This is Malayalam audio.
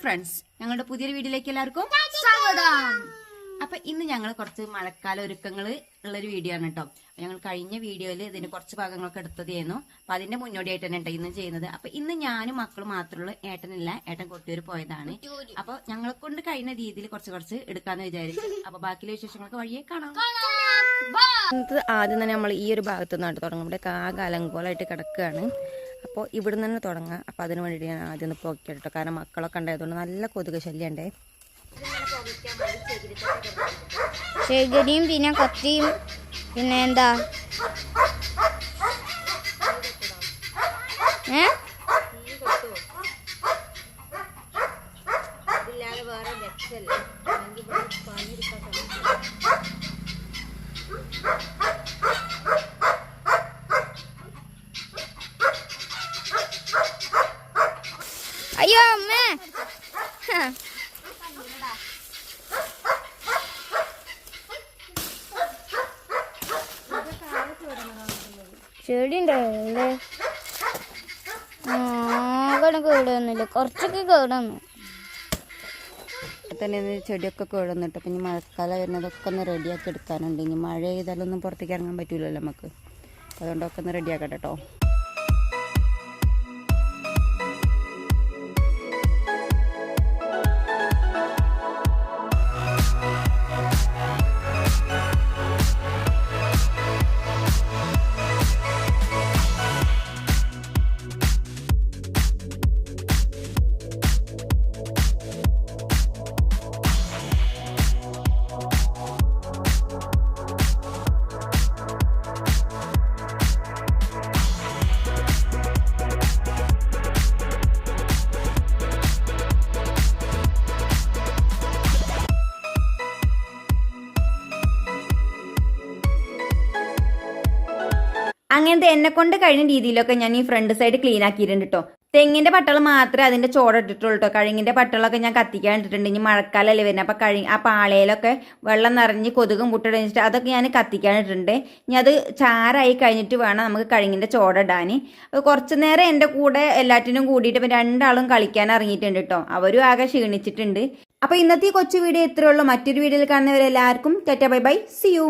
ഫ്രണ്ട്സ്, ഞങ്ങളുടെ പുതിയൊരു വീഡിയോയിലേക്ക് എല്ലാവർക്കും സ്വാഗതം. അപ്പൊ ഇന്ന് ഞങ്ങൾ കുറച്ച് മഴക്കാല ഒരുക്കങ്ങൾ ഉള്ളൊരു വീഡിയോ ആണ് കേട്ടോ. ഞങ്ങൾ കഴിഞ്ഞ വീഡിയോയിൽ ഇതിന് കുറച്ച് ഭാഗങ്ങളൊക്കെ എടുത്തതായിരുന്നു. അപ്പൊ അതിന്റെ മുന്നോടിയായിട്ട് തന്നെ കേട്ടോ ഇന്ന് ചെയ്യുന്നത്. അപ്പൊ ഇന്ന് ഞാനും മക്കളും മാത്രമുള്ള, ഏട്ടനില്ല, ഏട്ടൻ കൊട്ടിയൂർ പോയതാണ്. അപ്പൊ ഞങ്ങളെ കൊണ്ട് കഴിയുന്ന രീതിയിൽ കുറച്ച് എടുക്കാന്ന് വിചാരിച്ചു. അപ്പൊ ബാക്കിയുള്ള വിശേഷങ്ങളൊക്കെ വഴിയെ കാണാം. ആദ്യം തന്നെ നമ്മൾ ഈ ഒരു ഭാഗത്ത് നിന്നാണ് തുടങ്ങും. ഇവിടെ കാലങ്കോലായിട്ട് കിടക്കുകയാണ്. അപ്പോൾ ഇവിടെ നിന്ന് തന്നെ തുടങ്ങാം. അപ്പോൾ അതിന് വേണ്ടിയിട്ട് ഞാൻ ആദ്യം ഒന്ന് പോക്കി കേട്ടോ, കാരണം മക്കളൊക്കെ ഉണ്ടായതുകൊണ്ട് നല്ല കൊതുക് ശല്യം ഉണ്ടേ. ചകിരിയും പിന്നെ കത്തിയും പിന്നെ എന്താ അയ്യോ അമ്മേ ചെടി ഉണ്ടാവില്ലേ? അങ്ങനെ കേടുവന്നില്ല, കുറച്ചൊക്കെ കേടുവന്നു തന്നെ. ചെടിയൊക്കെ കേടുവന്നിട്ട് അപ്പം ഇനി മഴക്കാലം വരുന്നതൊക്കെ ഒന്ന് റെഡിയാക്കി എടുക്കാനുണ്ട്. ഇനി മഴ ചെയ്താലൊന്നും പുറത്തേക്ക് ഇറങ്ങാൻ പറ്റൂലല്ലോ നമുക്ക്. അതുകൊണ്ടൊക്കെ ഒന്ന് റെഡിയാക്കട്ടെ കേട്ടോ. അങ്ങനത്തെ എന്നെ കൊണ്ട് കഴിഞ്ഞ രീതിയിലൊക്കെ ഞാൻ ഈ ഫ്രണ്ട് സൈഡ് ക്ലീൻ ആക്കിയിട്ടുണ്ട് കേട്ടോ. തെങ്ങിന്റെ പട്ടകൾ മാത്രമേ അതിന്റെ ചോട ഇട്ടിട്ടുള്ളൂ കേട്ടോ. കഴുങ്ങിന്റെ പട്ടകളൊക്കെ ഞാൻ കത്തിക്കാൻ ഇട്ടിട്ടുണ്ട്. ഇനി മഴക്കാലല്ലേ വരുന്നത്, അപ്പൊ ആ പാളയിലൊക്കെ വെള്ളം നിറഞ്ഞ് കൊതുകും മുട്ടടിച്ചിട്ട് അതൊക്കെ ഞാൻ കത്തിക്കാൻ ഇട്ടിട്ടുണ്ട്. ഇനി അത് ചാറായി കഴിഞ്ഞിട്ട് വേണം നമുക്ക് കഴുങ്ങിന്റെ ചോട ഇടാൻ. കുറച്ചു നേരം എൻ്റെ കൂടെ എല്ലാറ്റിനും കൂടിയിട്ട് ഇപ്പം രണ്ടാളും കളിക്കാൻ ഇറങ്ങിയിട്ടുണ്ട് കേട്ടോ. അവരും ആകെ ക്ഷീണിച്ചിട്ടുണ്ട്. അപ്പൊ ഇന്നത്തെ കൊച്ചു വീഡിയോ ഇത്രയേ ഉള്ളൂ. മറ്റൊരു വീഡിയോയിൽ കാണുന്നവരെല്ലാവർക്കും tata bye bye, see U.